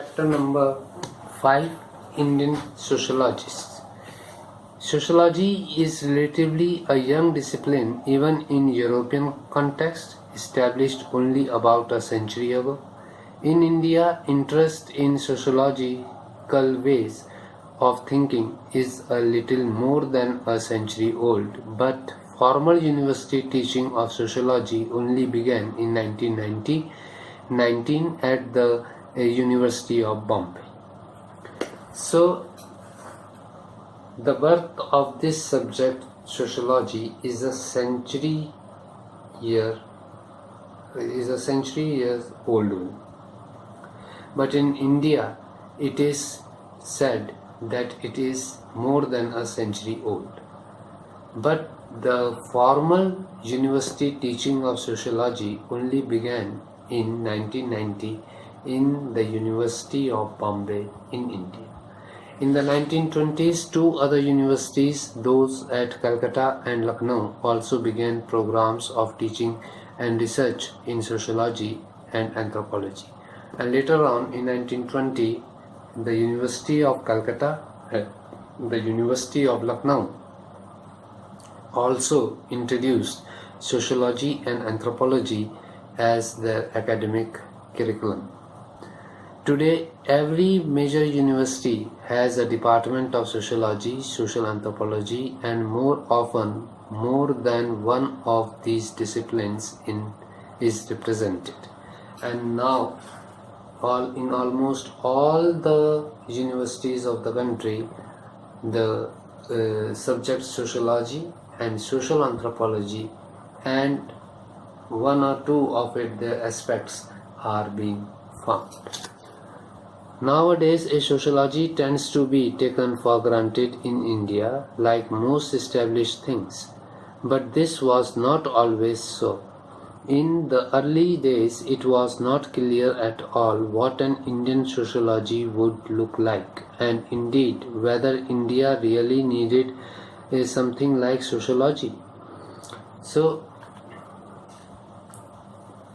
Chapter number 5, Indian Sociologists. Sociology is relatively a young discipline even in European context, established only about a century ago. In India, interest in sociological ways of thinking is a little more than a century old, but formal university teaching of sociology only began in 1919 at the University of Bombay. So, the birth of this subject, sociology, is a century years old. But in India, it is said that it is more than a century old. But the formal university teaching of sociology only began in 1990 in the University of Bombay in India. In the 1920s, two other universities, those at Calcutta and Lucknow, also began programs of teaching and research in sociology and anthropology. And later on, in 1920, the University of Calcutta and the University of Lucknow also introduced sociology and anthropology as their academic curriculum. Today, every major university has a department of sociology, social anthropology, and more often, more than one of these disciplines is represented. And now, in almost all the universities of the country, the subjects sociology and social anthropology and one or two of their aspects are being found. Nowadays, sociology tends to be taken for granted in India, like most established things. But this was not always so. In the early days, it was not clear at all what an Indian sociology would look like, and indeed whether India really needed something like sociology. So,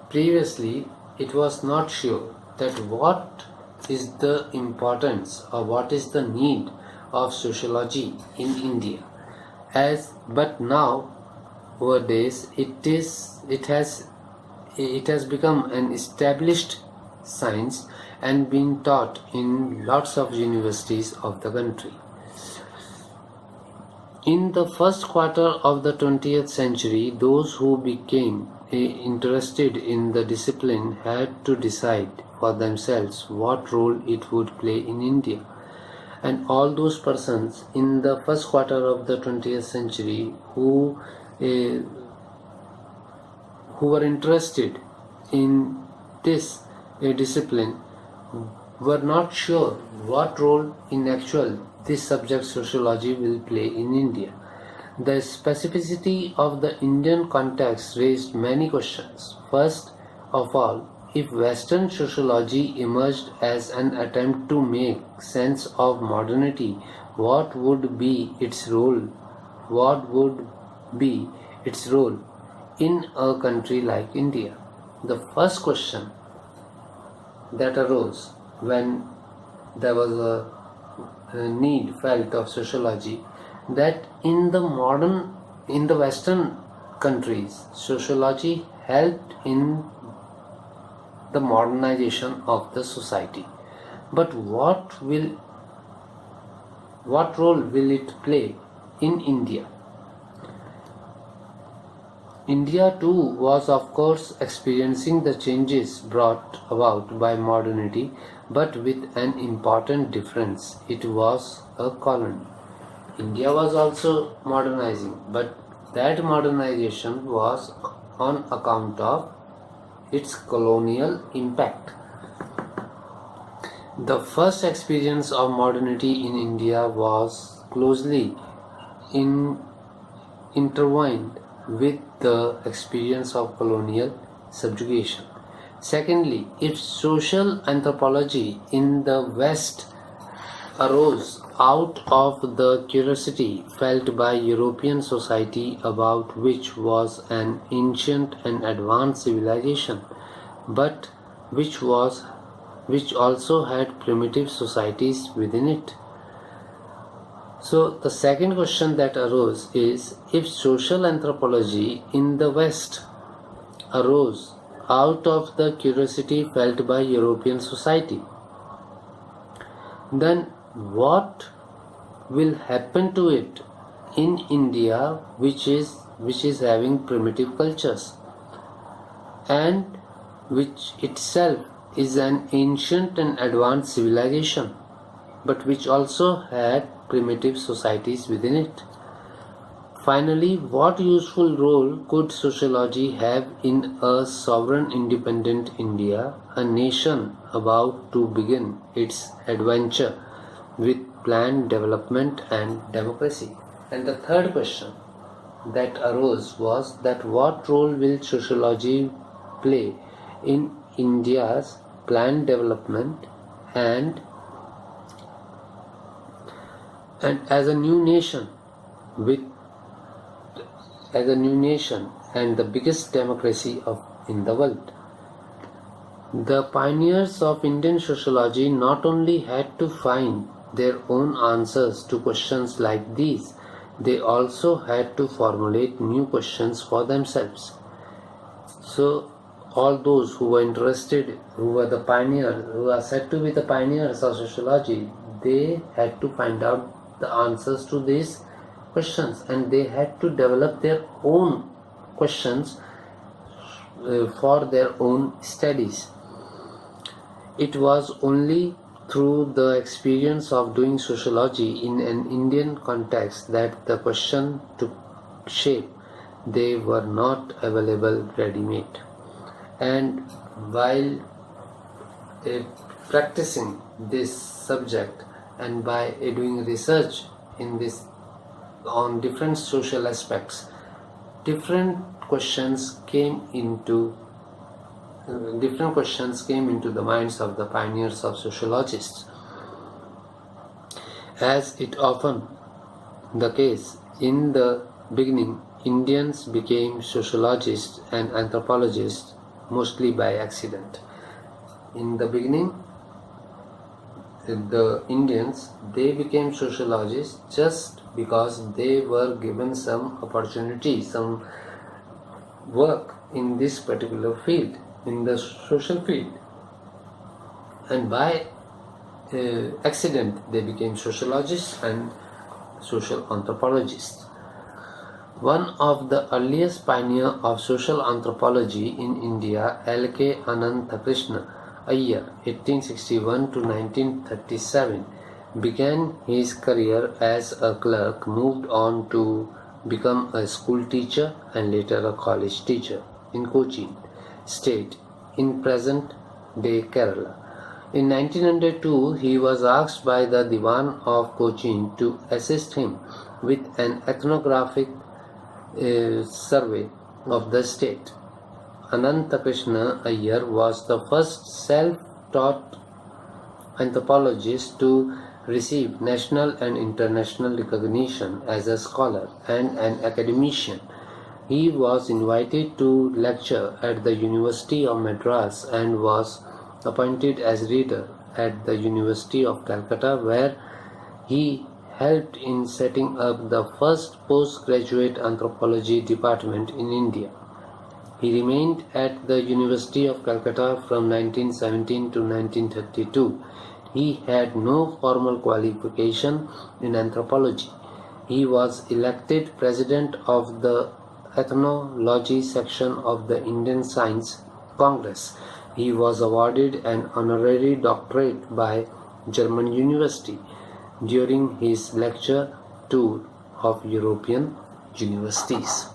previously, it was not sure that what is the importance or what is the need of sociology in India. But nowadays it has become an established science and been taught in lots of universities of the country. In the first quarter of the 20th century, those who became interested in the discipline had to decide for themselves what role it would play in India. And all those persons in the first quarter of the 20th century who were interested in this discipline were not sure what role in actual this subject sociology will play in India. The specificity of the Indian context raised many questions. First of all, if Western sociology emerged as an attempt to make sense of modernity, what would be its role? What would be its role in a country like India? The first question that arose when there was a need felt of sociology, that in the Western countries, sociology helped in the modernization of the society. But what role will it play in India? India too was of course experiencing the changes brought about by modernity, but with an important difference. It was a colony. India was also modernizing, but that modernization was on account of its colonial impact. The first experience of modernity in India was closely intertwined with the experience of colonial subjugation. Secondly, if social anthropology in the West arose out of the curiosity felt by European society about which was an ancient and advanced civilization, but which was which also had primitive societies within it. So the second question that arose is, if social anthropology in the West arose out of the curiosity felt by European society, then what will happen to it in India, which is having primitive cultures and which itself is an ancient and advanced civilization, but which also had primitive societies within it? Finally, what useful role could sociology have in a sovereign independent India, a nation about to begin its adventure with planned development and democracy? And the third question that arose was that what role will sociology play in India's planned development and as a new nation and the biggest democracy in the world. The pioneers of Indian sociology not only had to find their own answers to questions like these, they also had to formulate new questions for themselves. So all those who were interested, who were the pioneers, who are said to be the pioneers of sociology, they had to find out the answers to these questions, and they had to develop their own questions for their own studies. It was only through the experience of doing sociology in an Indian context that the question took shape. They were not available ready-made. And while practicing this subject and by doing research in this on different social aspects, different questions came into the minds of the pioneers of sociologists. As it often the case, in the beginning, Indians became sociologists and anthropologists mostly by accident. In the beginning, the Indians, they became sociologists just because they were given some opportunity, some work in this particular field, in the social field, and by accident they became sociologists and social anthropologists. One of the earliest pioneers of social anthropology in India, L.K. Ananthakrishna Iyer, 1861 to 1937, began his career as a clerk, moved on to become a school teacher and later a college teacher in Cochin state in present-day Kerala. In 1902, he was asked by the Diwan of Cochin to assist him with an ethnographic survey of the state. Ananthakrishna Iyer was the first self-taught anthropologist to receive national and international recognition as a scholar and an academician. He was invited to lecture at the University of Madras and was appointed as reader at the University of Calcutta, where he helped in setting up the first postgraduate anthropology department in India. He remained at the University of Calcutta from 1917 to 1932. He had no formal qualification in anthropology. He was elected president of the ethnology section of the Indian Science Congress. He was awarded an honorary doctorate by German University during his lecture tour of European universities.